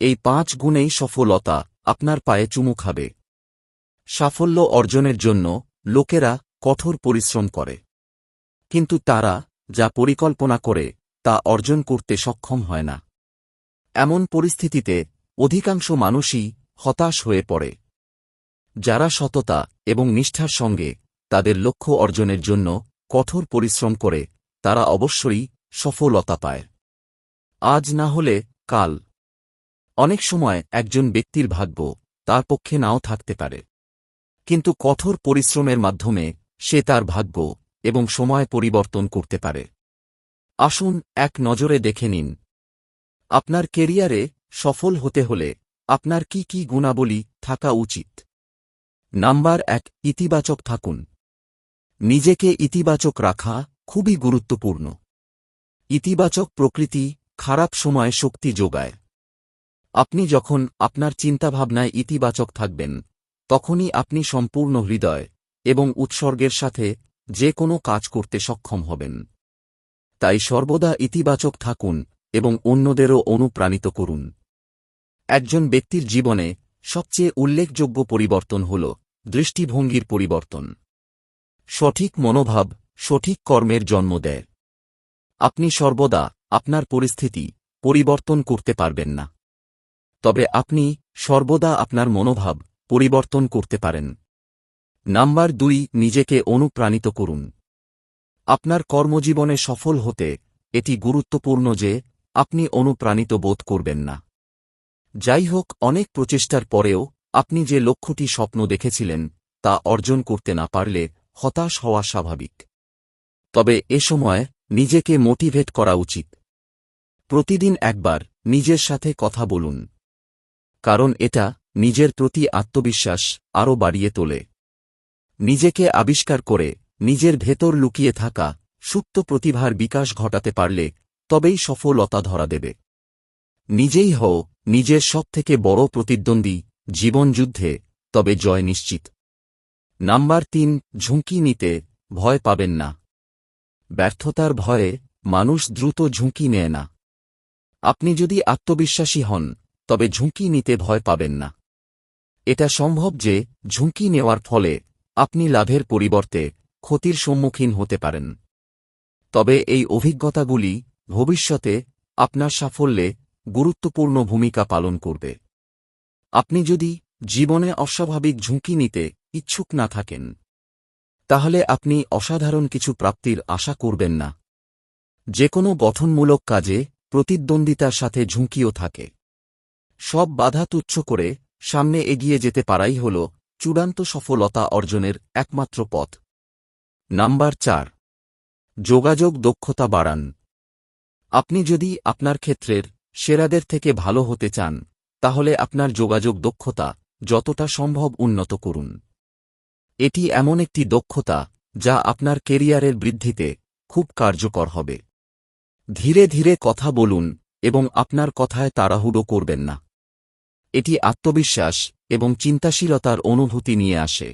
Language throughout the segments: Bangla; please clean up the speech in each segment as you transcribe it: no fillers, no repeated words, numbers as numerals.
এই 5 গুণেই সফলতা আপনার পায়ে চুমু খাবে। সাফল্য অর্জনের জন্য লোকেরা কঠোর পরিশ্রম করে, কিন্তু তারা যা পরিকল্পনা করে তা অর্জন করতে সক্ষম হয় না। এমন পরিস্থিতিতে অধিকাংশ মানুষই হতাশ হয়ে পড়ে। যারা সততা এবং নিষ্ঠার সঙ্গে তাদের লক্ষ্য অর্জনের জন্য কঠোর পরিশ্রম করে তারা অবশ্যই সফলতা পায়। আজ না হলে কাল। অনেক সময় একজন ব্যক্তির ভাগ্য তার পক্ষে নাও থাকতে পারে, কিন্তু কঠোর পরিশ্রমের মাধ্যমে সে তার ভাগ্য এবং সময় পরিবর্তন করতে পারে। আসুন এক নজরে দেখে নিন, আপনার কেরিয়ারে সফল হতে হলে আপনার কি কি গুণাবলী থাকা উচিত। নাম্বার 1, ইতিবাচক থাকুন। নিজেকে ইতিবাচক রাখা খুবই গুরুত্বপূর্ণ। ইতিবাচক প্রকৃতি খারাপ সময়ে শক্তি যোগায়। আপনি যখন আপনার চিন্তাভাবনায় ইতিবাচক থাকবেন, তখনই আপনি সম্পূর্ণ হৃদয় এবং উৎসর্গের সাথে যে কোনো কাজ করতে সক্ষম হবেন। তাই সর্বদা ইতিবাচক থাকুন এবং অন্যদেরও অনুপ্রাণিত করুন। একজন ব্যক্তির জীবনে সবচেয়ে উল্লেখযোগ্য পরিবর্তন হল দৃষ্টিভঙ্গির পরিবর্তন। সঠিক মনোভাব সঠিক কর্মের জন্ম দেয়। আপনি সর্বদা আপনার পরিস্থিতি পরিবর্তন করতে পারবেন না, তবে আপনি সর্বদা আপনার মনোভাব পরিবর্তন করতে পারেন। নাম্বার 2, নিজেকে অনুপ্রাণিত করুন। আপনার কর্মজীবনে সফল হতে এটি গুরুত্বপূর্ণ যে আপনি অনুপ্রাণিত বোধ করবেন না। যাই হোক, অনেক প্রচেষ্টার পরেও আপনি যে লক্ষ্যটি স্বপ্ন দেখেছিলেন তা অর্জন করতে না পারলে হতাশ হওয়া স্বাভাবিক। তবে এ সময় নিজেকে মোটিভেট করা উচিত। প্রতিদিন একবার নিজের সাথে কথা বলুন, কারণ এটা নিজের প্রতি আত্মবিশ্বাস আরও বাড়িয়ে তোলে। নিজেকে আবিষ্কার করে নিজের ভেতর লুকিয়ে থাকা সুপ্ত প্রতিভার বিকাশ ঘটাতে পারলে তবেই সফলতা ধরা দেবে। নিজেই হও নিজের সবথেকে বড় প্রতিদ্বন্দ্বী জীবনযুদ্ধে, তবে জয় নিশ্চিত। নাম্বার 3, ঝুঁকি নিতে ভয় পাবেন না। ব্যর্থতার ভয়ে মানুষ দ্রুত ঝুঁকি নেয় না। আপনি যদি আত্মবিশ্বাসী হন তবে ঝুঁকি নিতে ভয় পাবেন না। এটা সম্ভব যে ঝুঁকি নেওয়ার ফলে আপনি লাভের পরিবর্তে ক্ষতির সম্মুখীন হতে পারেন। তবে এই অভিজ্ঞতাগুলি ভবিষ্যতে আপনার সাফল্যে গুরুত্বপূর্ণ ভূমিকা পালন করবে। আপনি যদি জীবনে অস্বাভাবিক ঝুঁকি নিতে ইচ্ছুক না থাকেন, তাহলে আপনি অসাধারণ কিছু প্রাপ্তির আশা করবেন না। যে কোনো গঠনমূলক কাজে প্রতিদ্বন্দ্বিতার সাথে ঝুঁকিও থাকে। সব বাধা তুচ্ছ করে সামনে এগিয়ে যেতে পারাই হল চূড়ান্ত সফলতা অর্জনের একমাত্র পথ। নাম্বার 4, যোগাযোগ দক্ষতা বাড়ান। আপনি যদি আপনার ক্ষেত্রের সেরাদের থেকে ভালো হতে চান, তাহলে আপনার যোগাযোগ দক্ষতা যতটা সম্ভব উন্নত করুন। এটি এমন একটি দক্ষতা যা আপনার কেরিয়ারের বৃদ্ধিতে খুব কার্যকর হবে। ধীরে ধীরে কথা বলুন এবং আপনার কথায় তাড়াহুড়ো করবেন না। এটি আত্মবিশ্বাস এবং চিন্তাশীলতার অনুভূতি নিয়ে আসে।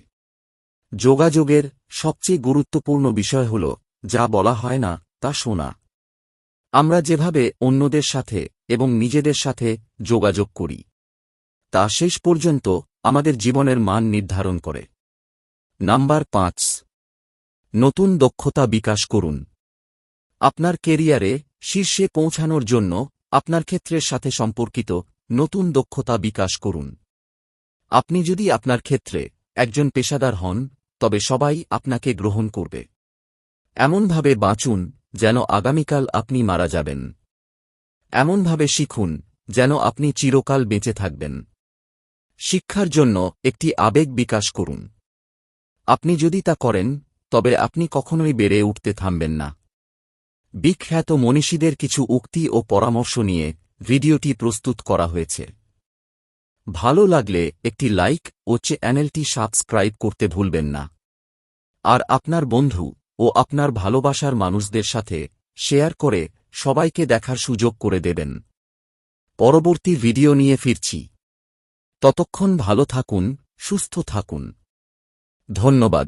যোগাযোগের সবচেয়ে গুরুত্বপূর্ণ বিষয় হল যা বলা হয় না তা শোনা। আমরা যেভাবে অন্যদের সাথে এবং নিজেদের সাথে যোগাযোগ করি তা শেষ পর্যন্ত আমাদের জীবনের মান নির্ধারণ করে। নাম্বার 5, নতুন দক্ষতা বিকাশ করুন। আপনার কেরিয়ারে শীর্ষে পৌঁছানোর জন্য আপনার ক্ষেত্রের সাথে সম্পর্কিত নতুন দক্ষতা বিকাশ করুন। আপনি যদি আপনার ক্ষেত্রে একজন পেশাদার হন, তবে সবাই আপনাকে গ্রহণ করবে। এমনভাবে বাঁচুন যেন আগামীকাল আপনি মারা যাবেন। এমনভাবে শিখুন যেন আপনি চিরকাল বেঁচে থাকবেন। শিক্ষার জন্য একটি আবেগ বিকাশ করুন। আপনি যদি তা করেন তবে আপনি কখনোই বেড়ে উঠতে থামবেন না। বিখ্যাত মনীষীদের কিছু উক্তি ও পরামর্শ নিয়ে ভিডিওটি প্রস্তুত করা হয়েছে। ভালো লাগলে একটি লাইক ও চ্যানেলটি সাবস্ক্রাইব করতে ভুলবেন না। আর আপনার বন্ধু ও আপনার ভালোবাসার মানুষদের সাথে শেয়ার করে সবাইকে দেখার সুযোগ করে দেবেন। পরবর্তী ভিডিও নিয়ে ফিরছি। ততক্ষণ ভালো থাকুন, সুস্থ থাকুন। ধন্যবাদ।